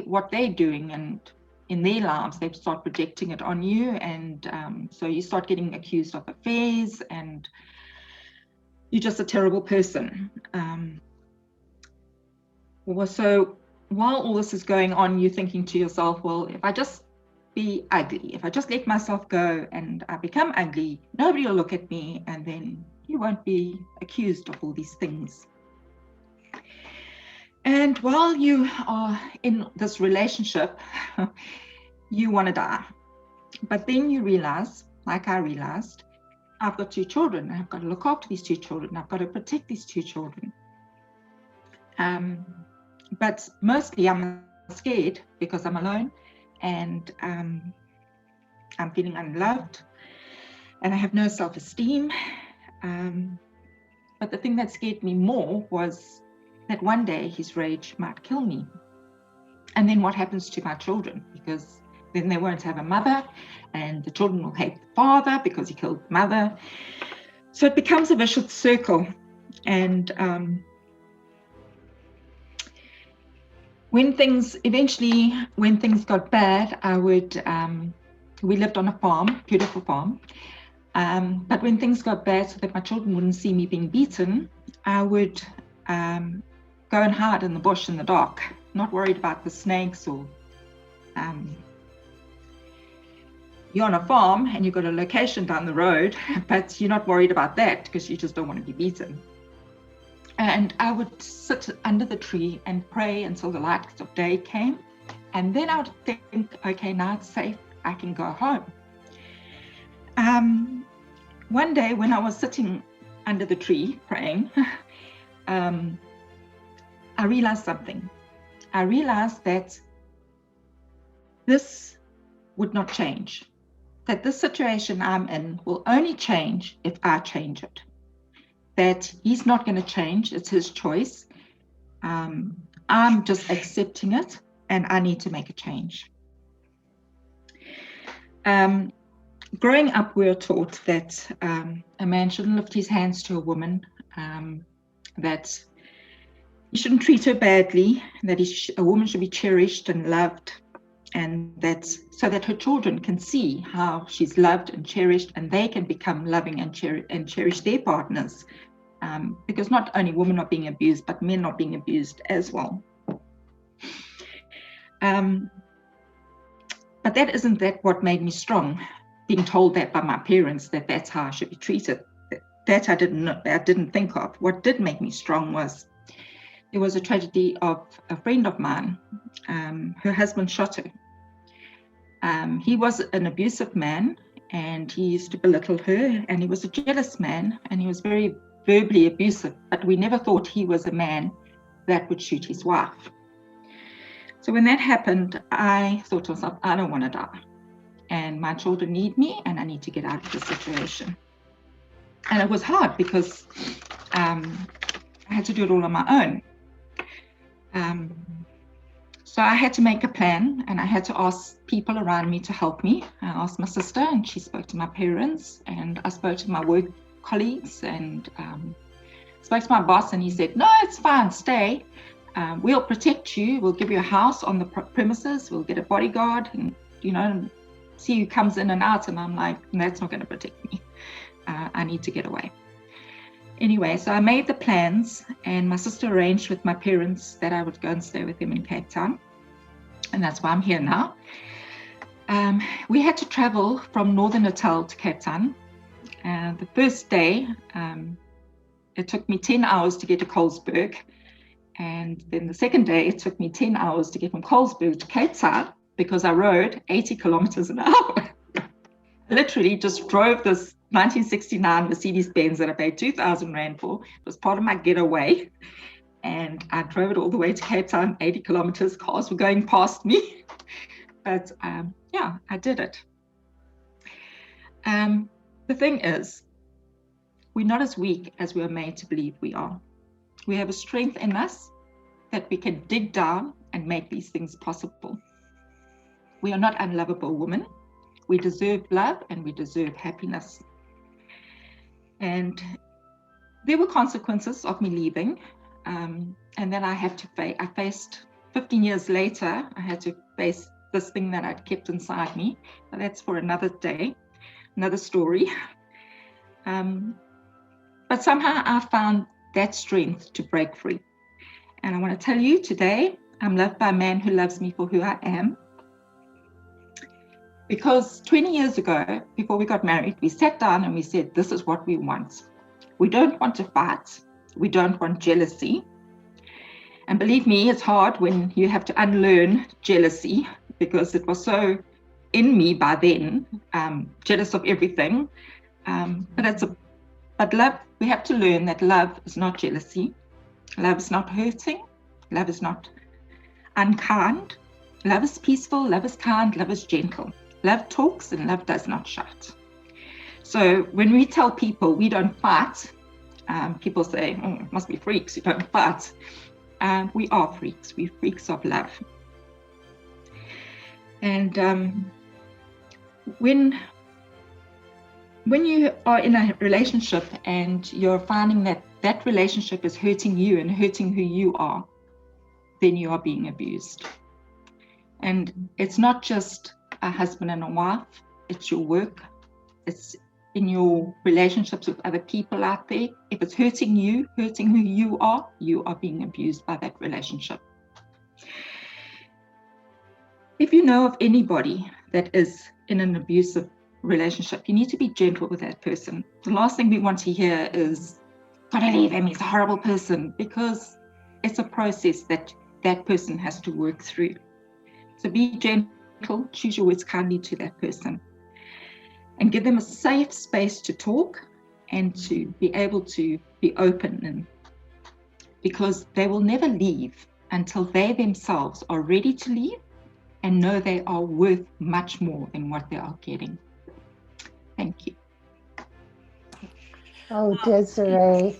Speaker 8: what they're doing, and in their lives they start projecting it on you, and so you start getting accused of affairs, and you're just a terrible person. So while all this is going on, you're thinking to yourself, well, if I just be ugly, if I just let myself go and I become ugly, nobody will look at me, and then you won't be accused of all these things. And while you are in this relationship, you want to die. But then you realize, like I realized, I've got 2 children. I've got to look after these 2 children. I've got to protect these 2 children. But mostly I'm scared because I'm alone, and I'm feeling unloved, and I have no self-esteem. But the thing that scared me more was that one day his rage might kill me. And then what happens to my children? Because then they won't have a mother, and the children will hate the father because he killed the mother. So it becomes a vicious circle. And when things got bad, we lived on a farm, beautiful farm. But when things got bad, so that my children wouldn't see me being beaten, I would go and hide in the bush in the dark, not worried about the snakes or you're on a farm and you've got a location down the road, but you're not worried about that because you just don't want to be beaten. And I would sit under the tree and pray until the light of day came. And then I would think, okay, now it's safe, I can go home. One day when I was sitting under the tree praying, I realized something. I realized that this would not change, that this situation I'm in will only change if I change it, that he's not going to change, it's his choice. I'm just accepting it, and I need to make a change. Growing up, we were taught that a man shouldn't lift his hands to a woman, that he shouldn't treat her badly, that a woman should be cherished and loved, and that so that her children can see how she's loved and cherished, and they can become loving and cherish their partners. Because not only women are being abused, but men are being abused as well. But that isn't what made me strong, being told that by my parents, that that's how I should be treated. That I didn't think of. What did make me strong was, there was a tragedy of a friend of mine. Her husband shot her. He was an abusive man, and he used to belittle her, and he was a jealous man, and he was very verbally abusive, but we never thought he was a man that would shoot his wife. So when that happened, I thought to myself, I don't want to die, and my children need me, and I need to get out of the situation. And it was hard because I had to do it all on my own. So I had to make a plan, and I had to ask people around me to help me. I asked my sister, and she spoke to my parents, and I spoke to my work colleagues, and spoke to my boss, and he said, no, it's fine, stay. We'll protect you. We'll give you a house on the premises. We'll get a bodyguard, and, see who comes in and out. And I'm like, that's not going to protect me. I need to get away. Anyway, so I made the plans, and my sister arranged with my parents that I would go and stay with them in Cape Town. And that's why I'm here now. We had to travel from Northern Natal to Cape Town. The first day, it took me 10 hours to get to Colesberg. And then the second day, it took me 10 hours to get from Colesberg to Cape Town, because I rode 80 kilometers an hour. I literally just drove this 1969 Mercedes-Benz that I paid 2,000 Rand for. It was part of my getaway. And I drove it all the way to Cape Town, 80 kilometers. Cars were going past me. But yeah, I did it. The thing is, we're not as weak as we are made to believe we are. We have a strength in us that we can dig down and make these things possible. We are not unlovable women. We deserve love, and we deserve happiness. And there were consequences of me leaving. And then I faced 15 years later, I had to face this thing that I'd kept inside me. But that's for another day, another story. But somehow I found that strength to break free. And I want to tell you today, I'm loved by a man who loves me for who I am. Because 20 years ago, before we got married, we sat down and we said, this is what we want. We don't want to fight. We don't want jealousy. And believe me, it's hard when you have to unlearn jealousy, because it was so in me by then, jealous of everything. But love, we have to learn that love is not jealousy. Love is not hurting. Love is not unkind. Love is peaceful. Love is kind. Love is gentle. Love talks, and love does not shout. So when we tell people we don't fight, people say, oh, it must be freaks, you don't fight. We are freaks. We're freaks of love. And when you are in a relationship and you're finding that that relationship is hurting you and hurting who you are, then you are being abused. And it's not just a husband and a wife, it's your work, it's in your relationships with other people out there. If it's hurting you, hurting who you are being abused by that relationship. If you know of anybody that is in an abusive relationship, you need to be gentle with that person. The last thing we want to hear is, gotta leave him, he's a horrible person, because it's a process that that person has to work through. So be gentle, choose your words kindly to that person, and give them a safe space to talk and to be able to be open, and because they will never leave until they themselves are ready to leave and know they are worth much more than what they are getting. Thank you.
Speaker 1: Oh, Desiree,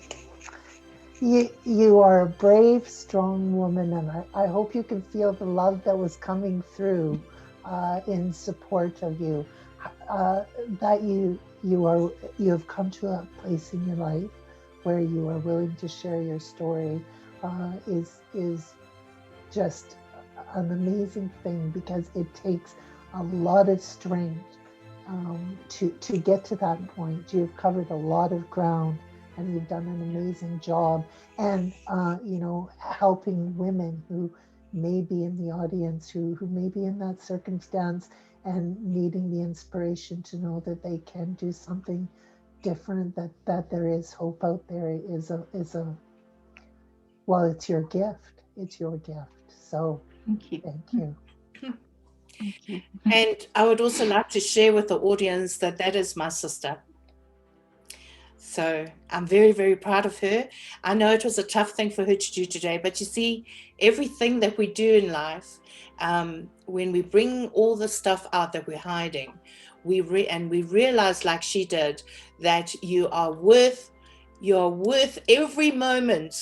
Speaker 1: you are a brave, strong woman, and I hope you can feel the love that was coming through in support of you. That you have come to a place in your life where you are willing to share your story is just an amazing thing, because it takes a lot of strength to get to that point. You've covered a lot of ground, and you've done an amazing job. And you know, helping women who may be in the audience, who may be in that circumstance, and needing the inspiration to know that they can do something different, that there is hope out there is a well, it's your gift. It's your gift. So
Speaker 8: Thank you.
Speaker 1: thank you.
Speaker 8: Thank you.
Speaker 2: And I would also like to share with the audience that that is my sister. So I'm very, very proud of her. I know it was a tough thing for her to do today, but you see, everything that we do in life, when we bring all the stuff out that we're hiding, we realize, like she did, that you are worth every moment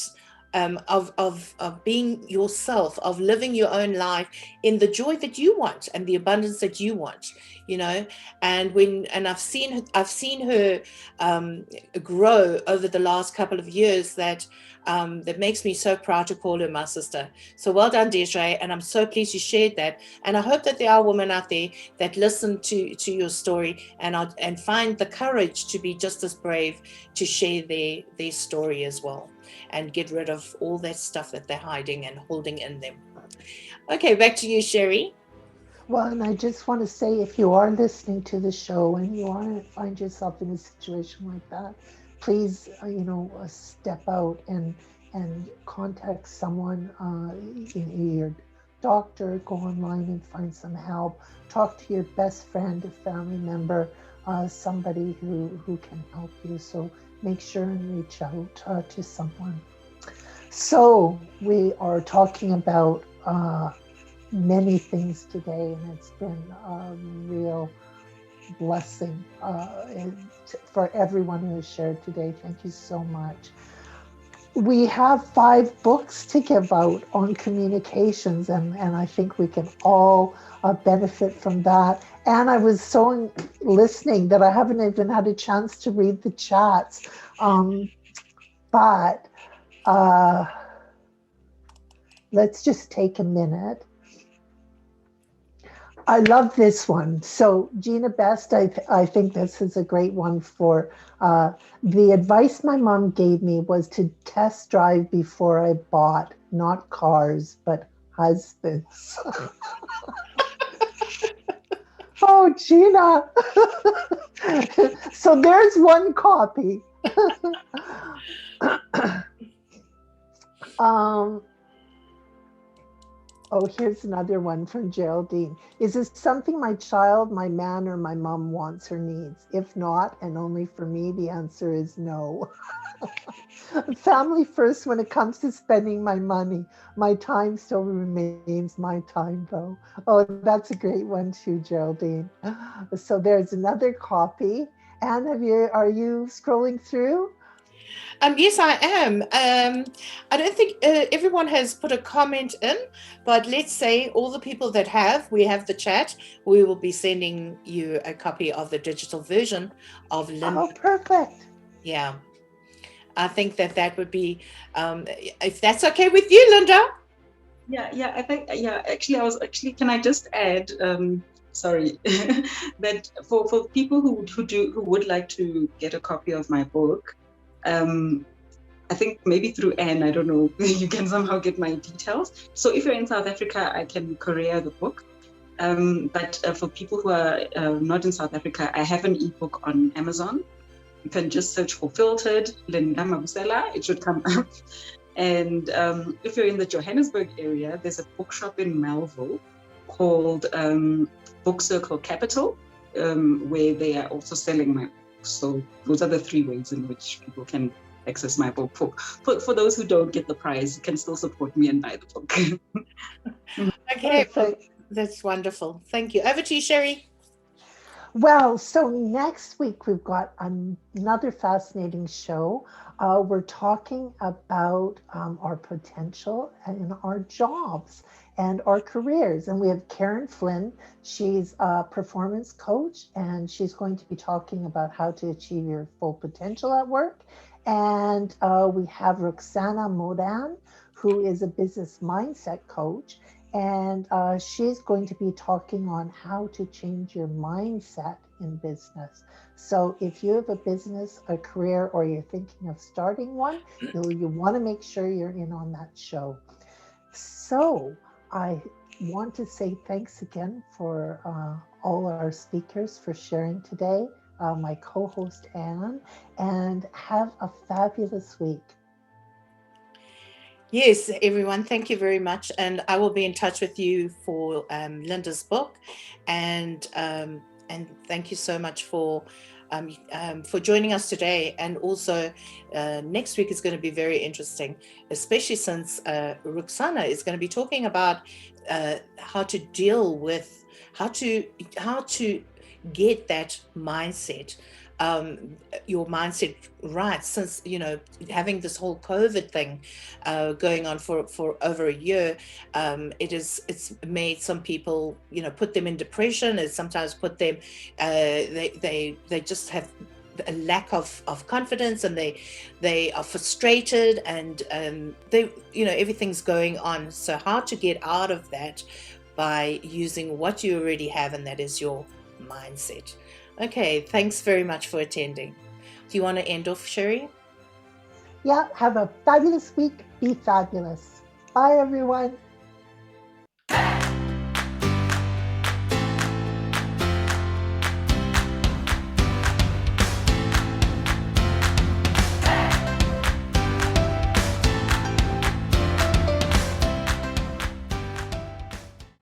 Speaker 2: of being yourself, of living your own life in the joy that you want and the abundance that you want, you know. And I've seen her grow over the last couple of years, that makes me so proud to call her my sister. So well done, Desiree, and I'm so pleased you shared that. And I hope that there are women out there that listen to your story and find the courage to be just as brave to share their story as well, and get rid of all that stuff that they're hiding and holding in them. Okay, back to you, Sherry.
Speaker 1: Well, and I just want to say, if you are listening to the show and you want to find yourself in a situation like that, please, step out and contact someone, your doctor, go online and find some help. Talk to your best friend, a family member, somebody who can help you. So make sure and reach out to someone. So we are talking about many things today, and it's been a real blessing for everyone who has shared today. Thank you so much. We have 5 books to give out on communications, and I think we can all benefit from that. And I was so listening that I haven't even had a chance to read the chats. But let's just take a minute. I love this one. So Gina Best, I think this is a great one for the advice my mom gave me was to test drive before I bought, not cars, but husbands. Oh, Gina. So there's one copy. Oh, here's another one from Geraldine. Is this something my child, my man, or my mom wants or needs? If not, and only for me, the answer is no. Family first when it comes to spending my money. My time still remains my time, though. Oh, that's a great one too, Geraldine. So there's another copy. Anne, are you scrolling through?
Speaker 2: Yes, I am. I don't think everyone has put a comment in, but let's say all the people that have, we have the chat. We will be sending you a copy of the digital version of Linda.
Speaker 1: Oh, perfect.
Speaker 2: Yeah. I think that would be, if that's okay with you, Linda.
Speaker 3: Yeah, I think, actually, can I just add, sorry, that for people who would like to get a copy of my book, I think maybe through Anne, I don't know, you can somehow get my details. So if you're in South Africa, I can courier the book. But for people who are not in South Africa, I have an ebook on Amazon. You can just search for Filtered Linda MABUSELA, it should come up. And if you're in the Johannesburg area, there's a bookshop in Melville called Book Circle Capital, where they are also selling my books. So those are the 3 ways in which people can access my book. For those who don't get the prize, you can still support me and buy the book.
Speaker 2: Okay. That's wonderful. Thank you. Over to you, Sherry.
Speaker 1: Well, so next week we've got another fascinating show. We're talking about our potential in our jobs and our careers. And we have Karen Flynn. She's a performance coach, and she's going to be talking about how to achieve your full potential at work. And we have Roxana Modan, who is a business mindset coach. And she's going to be talking on how to change your mindset in business. So if you have a business, a career, or you're thinking of starting one, you want to make sure you're in on that show. So I want to say thanks again for all our speakers for sharing today, my co-host Anne, and have a fabulous week.
Speaker 2: Yes, everyone, thank you very much. And I will be in touch with you for Linda's book. And thank you so much for joining us today. And also next week is going to be very interesting, especially since Roxana is going to be talking about how to deal with, how to get that mindset, your mindset right, since having this whole COVID thing going on for over a year, it's made some people put them in depression. It's sometimes put them they just have a lack of confidence, and they are frustrated, and they everything's going on. So how to get out of that by using what you already have, and that is your mindset. Okay, thanks very much for attending. Do you want to end off, Sherry?
Speaker 1: Yeah, have a fabulous week. Be fabulous. Bye, everyone.